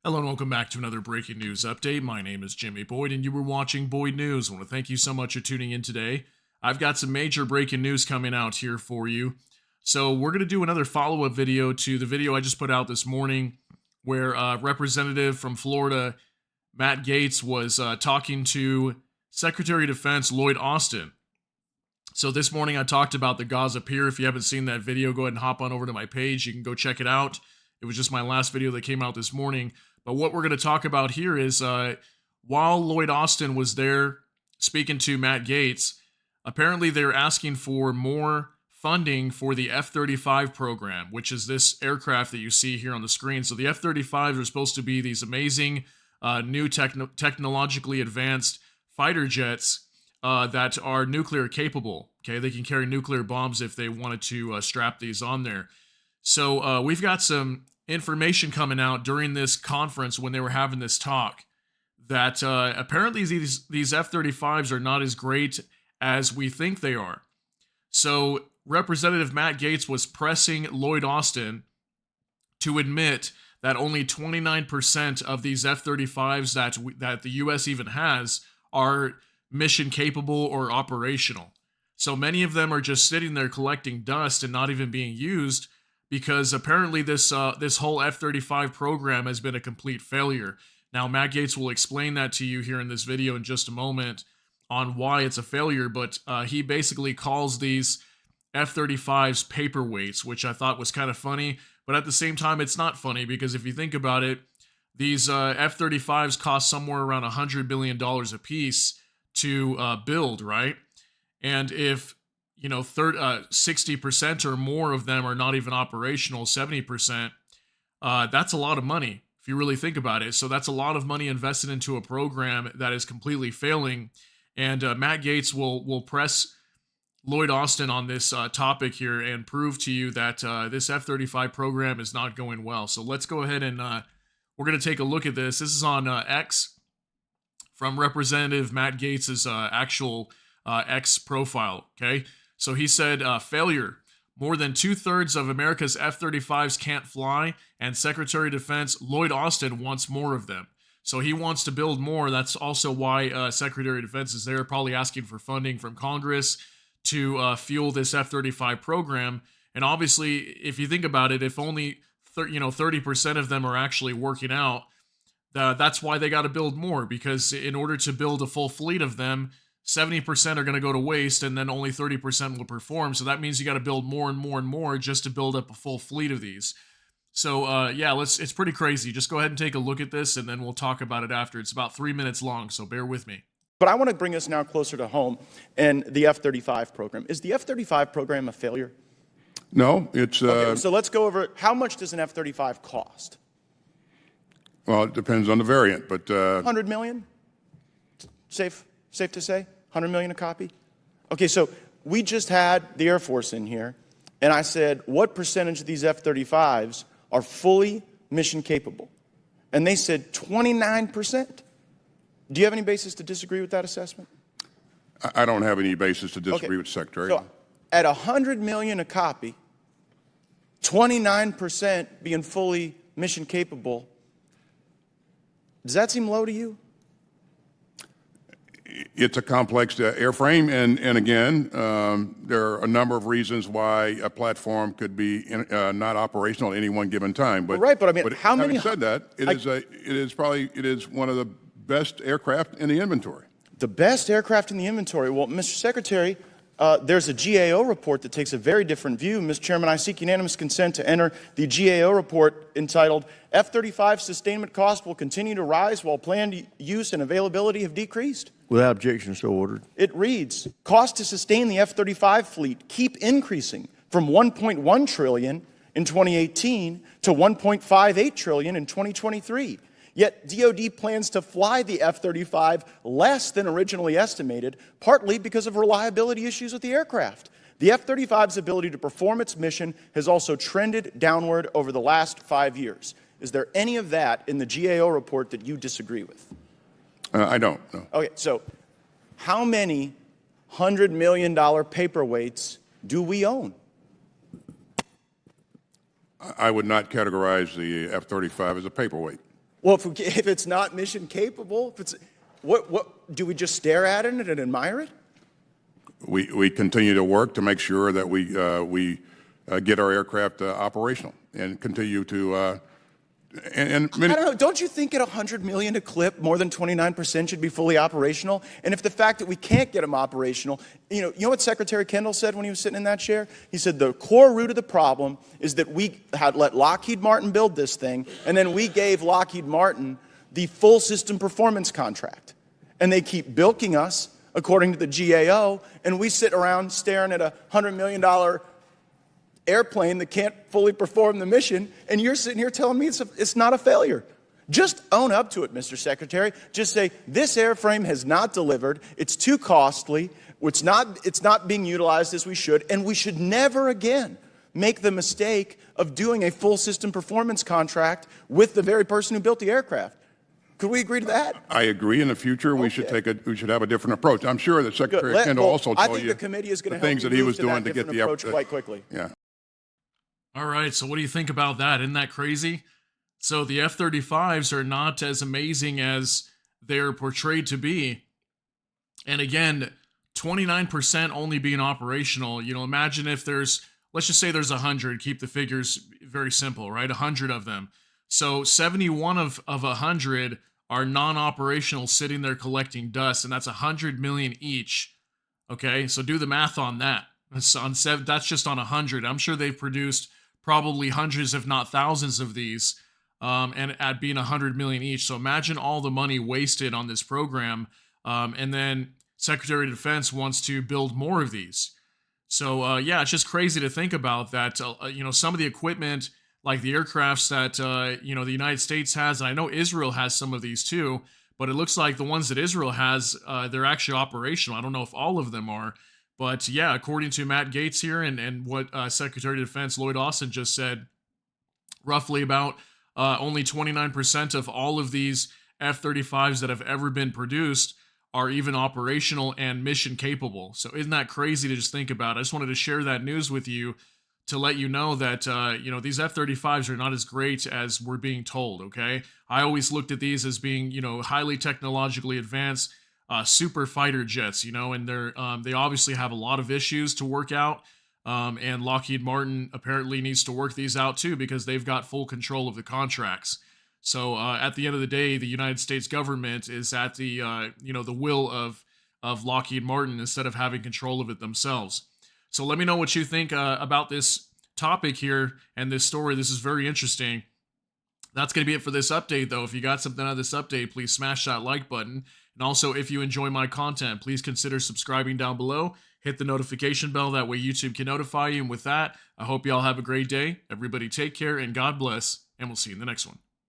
Hello and welcome back to another breaking news update. My name is Jimmy Boyd and you were watching Boyd News. I want to thank you so much for tuning in today. I've got some major breaking news coming out here for you. So we're going to do another follow-up video to the video I just put out this morning where Representative from Florida, Matt Gaetz, was talking to Secretary of Defense Lloyd Austin. So this morning I talked about the Gaza Pier. If you haven't seen that video, go ahead and hop on over to my page. You can go check it out. It was just my last video that came out this morning. But what we're going to talk about here is while Lloyd Austin was there speaking to Matt Gaetz, apparently they're asking for more funding for the F-35 program, which is this aircraft that you see here on the screen. So the F-35s are supposed to be these amazing new technologically advanced fighter jets that are nuclear capable. Okay, they can carry nuclear bombs if they wanted to strap these on there. So we've got some information coming out during this conference when they were having this talk that apparently these F-35s are not as great as we think they are. So Representative Matt Gaetz was pressing Lloyd Austin to admit that only 29% of these F-35s that the U.S. even has are mission capable or operational. So many of them are just sitting there collecting dust and not even being used, because apparently this whole F-35 program has been a complete failure. Now, Matt Gaetz will explain that to you here in this video in just a moment on why it's a failure, but he basically calls these F-35s paperweights, which I thought was kind of funny, but at the same time, it's not funny, because if you think about it, these F-35s cost somewhere around $100 billion a piece to build, right? And if 60% or more of them are not even operational, 70%, that's a lot of money if you really think about it. So that's a lot of money invested into a program that is completely failing. And Matt Gaetz will press Lloyd Austin on this topic here and prove to you that this F-35 program is not going well. So let's go ahead and we're going to take a look at this. This is on X from Representative Matt Gaetz's actual X profile, okay? So he said, failure. More than 2/3 of America's F-35s can't fly, and Secretary of Defense Lloyd Austin wants more of them. So he wants to build more. That's also why Secretary of Defense is there, probably asking for funding from Congress to fuel this F-35 program. And obviously, if you think about it, if only 30% of them are actually working out, that's why they got to build more, because in order to build a full fleet of them, 70% are going to go to waste, and then only 30% will perform. So that means you got to build more and more and more just to build up a full fleet of these. So yeah, it's pretty crazy. Just go ahead and take a look at this, and then we'll talk about it after. It's about 3 minutes long, so bear with me. But I want to bring us now closer to home and the F-35 program. Is the F-35 program a failure? No, it's... Okay, so let's go over it. How much does an F-35 cost? Well, it depends on the variant, but... 100 million? Safe to say? 100 million a copy? Okay, so we just had the Air Force in here, and I said, what percentage of these F-35s are fully mission capable? And they said 29%. Do you have any basis to disagree with that assessment? I don't have any basis to disagree with the Secretary. So at 100 million a copy, 29% being fully mission capable, does that seem low to you? It's a complex airframe, and again, there are a number of reasons why a platform could be not operational at any one given time. But, right, but I mean, how many? Having said that, it is one of the best aircraft in the inventory. The best aircraft in the inventory. Well, Mr. Secretary, there's a GAO report that takes a very different view. Mr. Chairman, I seek unanimous consent to enter the GAO report entitled F-35 sustainment cost will continue to rise while planned use and availability have decreased. Without objection, so ordered. It reads, cost to sustain the F-35 fleet keep increasing from $1.1 trillion in 2018 to $1.58 trillion in 2023. Yet DoD plans to fly the F-35 less than originally estimated, partly because of reliability issues with the aircraft. The F-35's ability to perform its mission has also trended downward over the last 5 years. Is there any of that in the GAO report that you disagree with? I don't, no. Okay, so how many $100 million paperweights do we own? I would not categorize the F-35 as a paperweight. Well, if it's not mission capable, if it's, what do we just stare at it and admire it? We continue to work to make sure that we get our aircraft operational and continue to. And many, I don't know. Don't you think at $100 million a clip, more than 29% should be fully operational? And if the fact that we can't get them operational, you know what Secretary Kendall said when he was sitting in that chair? He said the core root of the problem is that we had let Lockheed Martin build this thing, and then we gave Lockheed Martin the full system performance contract, and they keep bilking us according to the GAO, and we sit around staring at a $100 million airplane that can't fully perform the mission, and you're sitting here telling me it's not a failure. Just own up to it, Mr. Secretary. Just say, this airframe has not delivered, it's too costly, it's not being utilized as we should, and we should never again make the mistake of doing a full system performance contract with the very person who built the aircraft. Could we agree to that? I agree. In the future, we should have a different approach. I'm sure that Secretary Kendall also I told think you the committee is going the to help things you that he move was to doing that to get different the approach quite quickly. Yeah. All right, so what do you think about that? Isn't that crazy? So the F-35s are not as amazing as they're portrayed to be. And again, 29% only being operational. You know, imagine if let's just say there's 100, keep the figures very simple, right? 100 of them. So 71 of 100 are non-operational, sitting there collecting dust, and that's 100 million each. Okay, so do the math on that. That's just on 100. I'm sure they've produced probably hundreds, if not thousands of these, and at being 100 million each. So imagine all the money wasted on this program, and then Secretary of Defense wants to build more of these. So yeah, it's just crazy to think about that. You know, some of the equipment, like the aircrafts that you know, the United States has, and I know Israel has some of these too, but it looks like the ones that Israel has, they're actually operational. I don't know if all of them are. But yeah, according to Matt Gaetz here and what Secretary of Defense Lloyd Austin just said, roughly about only 29% of all of these F-35s that have ever been produced are even operational and mission capable. So isn't that crazy to just think about? I just wanted to share that news with you to let you know that, you know, these F-35s are not as great as we're being told, okay? I always looked at these as being, you know, highly technologically advanced super fighter jets, you know, and they obviously have a lot of issues to work out, and Lockheed Martin apparently needs to work these out too because they've got full control of the contracts. So at the end of the day, the United States government is at the you know, the will of Lockheed Martin instead of having control of it themselves. So let me know what you think about this topic here and this story. This is very interesting. That's going to be it for this update, though. If you got something out of this update, please smash that like button. And also, if you enjoy my content, please consider subscribing down below. Hit the notification bell. That way YouTube can notify you. And with that, I hope you all have a great day. Everybody take care and God bless. And we'll see you in the next one.